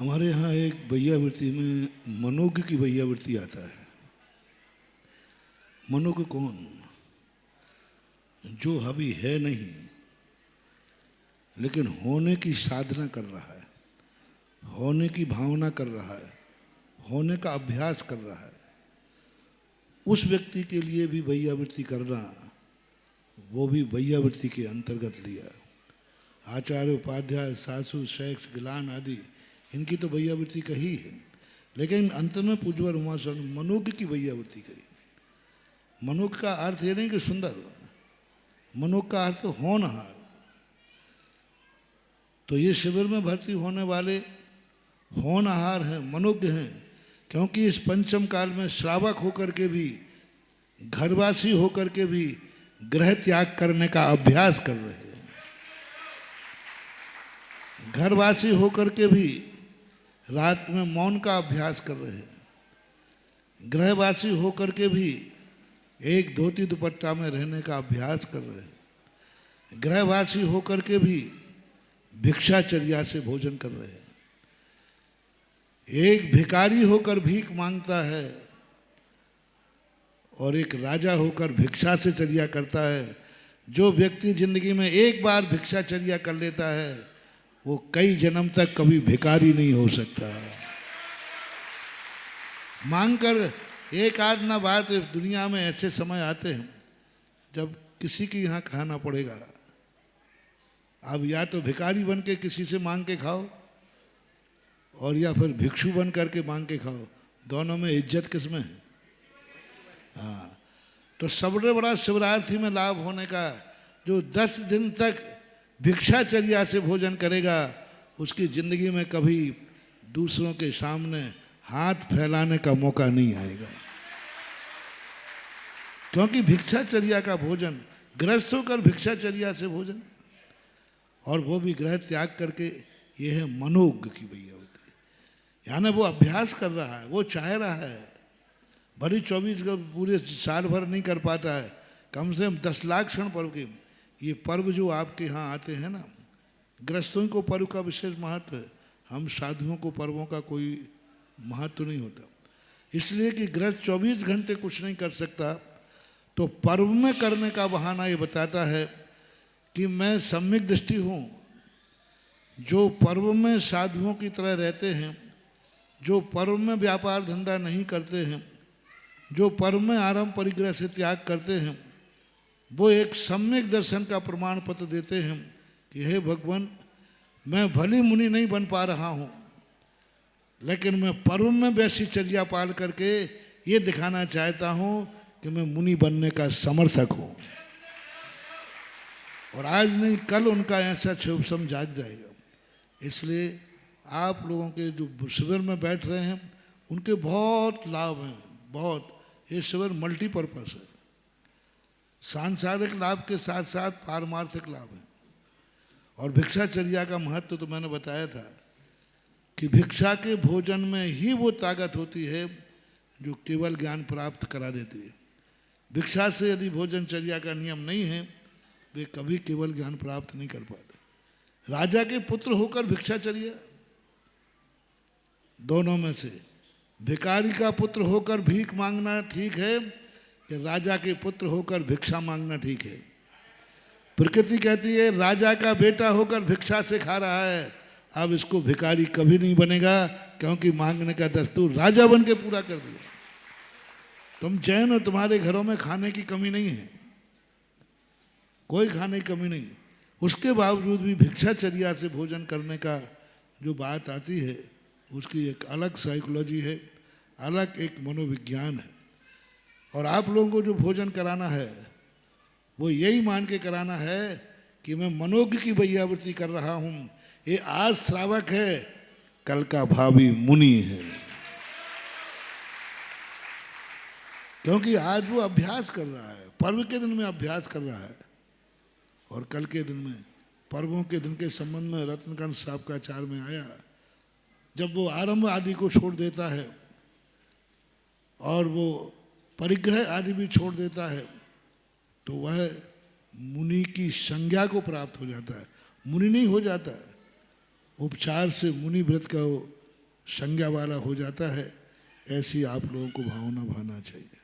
हमारे यहाँ एक वैयावृत्ति में मनोज्ञ की वैयावृत्ति आता है। मनोज्ञ कौन? जो अभी है नहीं लेकिन होने की साधना कर रहा है, होने की भावना कर रहा है, होने का अभ्यास कर रहा है, उस व्यक्ति के लिए भी वैयावृत्ति करना, वो भी वैयावृत्ति के अंतर्गत लिया। आचार्य, उपाध्याय, सासु, शैक्स, गिलान आदि इनकी तो वैयावृत्ति कही है, लेकिन अंत में पूज्यवर उमाशंकर ने मनोज्ञ की वैयावृत्ति करी। मनोज्ञ का अर्थ ये नहीं कि सुंदर, मनोज्ञ का अर्थ होनहार। तो ये शिविर में भर्ती होने वाले होनहार हैं, मनोज्ञ हैं, क्योंकि इस पंचम काल में श्रावक होकर के भी, घरवासी होकर के भी गृह त्याग करने का अभ्यास कर रहे हैं। घरवासी होकर के भी रात में मौन का अभ्यास कर रहे हैं। गृहवासी होकर के भी एक धोती दुपट्टा में रहने का अभ्यास कर रहे हैं। गृहवासी होकर के भी भिक्षाचर्या से भोजन कर रहे हैं। एक भिखारी होकर भीख मांगता है और एक राजा होकर भिक्षा से चर्या करता है। जो व्यक्ति जिंदगी में एक बार भिक्षाचर्या कर लेता है वो कई जन्म तक कभी भिखारी नहीं हो सकता। मांगकर एक आध ना बात, दुनिया में ऐसे समय आते हैं जब किसी के यहाँ खाना पड़ेगा। अब या तो भिखारी बन के किसी से मांग के खाओ और या फिर भिक्षु बन करके मांग के खाओ, दोनों में इज्जत किस में है? हाँ, तो सबसे बड़ा शिवरात्रि में लाभ होने का, जो 10 दिन तक भिक्षाचर्या से भोजन करेगा उसकी जिंदगी में कभी दूसरों के सामने हाथ फैलाने का मौका नहीं आएगा। क्योंकि भिक्षाचर्या का भोजन, गृहस्थ होकर भिक्षाचर्या से भोजन, और वो भी ग्रह त्याग करके, ये है मनोज्ञ की वैयावृत्ति। यानी वो अभ्यास कर रहा है, वो चाह रहा है। भरी 24 का पूरे साल भर नहीं कर पाता है, कम से कम 10 लाख क्षण पर्व के ये पर्व जो आपके यहाँ आते हैं ना, गृहस्थों को पर्व का विशेष महत्व है। हम साधुओं को पर्वों का कोई महत्व नहीं होता, इसलिए कि गृहस्थ 24 घंटे कुछ नहीं कर सकता, तो पर्व में करने का बहाना ये बताता है कि मैं सम्यक दृष्टि हूँ। जो पर्व में साधुओं की तरह रहते हैं, जो पर्व में व्यापार धंधा नहीं करते हैं, जो पर्व में आरंभ परिग्रह से त्याग करते हैं, वो एक सम्यक दर्शन का प्रमाण पत्र देते हैं कि हे भगवान, मैं भली मुनि नहीं बन पा रहा हूँ, लेकिन मैं पर्व में वैसी चर्या पाल करके ये दिखाना चाहता हूँ कि मैं मुनि बनने का समर्थक हूँ। और आज नहीं कल उनका ऐसा शुभ समय जाग जाएगा। इसलिए आप लोगों के जो शिविर में बैठ रहे हैं उनके बहुत लाभ हैं, बहुत। ये शिविर मल्टीपर्पस है, सांसारिक लाभ के साथ साथ पारमार्थिक लाभ है। और भिक्षाचर्या का महत्व तो मैंने बताया था कि भिक्षा के भोजन में ही वो ताकत होती है जो केवल ज्ञान प्राप्त करा देती है। भिक्षा से यदि भोजनचर्या का नियम नहीं है, वे कभी केवल ज्ञान प्राप्त नहीं कर पाते। राजा के पुत्र होकर भिक्षाचर्या, दोनों में से भिखारी का पुत्र होकर भीख मांगना ठीक है कि राजा के पुत्र होकर भिक्षा मांगना ठीक है? प्रकृति कहती है राजा का बेटा होकर भिक्षा से खा रहा है, अब इसको भिखारी कभी नहीं बनेगा, क्योंकि मांगने का दस्तूर राजा बन के पूरा कर दिया। तुम चैन हो, तुम्हारे घरों में खाने की कमी नहीं है, कोई खाने की कमी नहीं। उसके बावजूद भी भिक्षाचर्या से भोजन करने का जो बात आती है, उसकी एक अलग साइकोलॉजी है, अलग एक मनोविज्ञान है। और आप लोगों को जो भोजन कराना है वो यही मान के कराना है कि मैं मनोज्ञ की वैयावृत्ति कर रहा हूँ। ये आज श्रावक है, कल का भावी मुनि है, क्योंकि आज वो अभ्यास कर रहा है, पर्व के दिन में अभ्यास कर रहा है। और कल के दिन में, पर्वों के दिन के संबंध में रत्नकांत साहब का आचार में आया, जब वो आरंभ आदि को छोड़ देता है और वो परिग्रह आदि भी छोड़ देता है, तो वह मुनि की संज्ञा को प्राप्त हो जाता है। मुनि नहीं हो जाता है, उपचार से मुनि व्रत का संज्ञा वाला हो जाता है। ऐसी आप लोगों को भावना भाना चाहिए।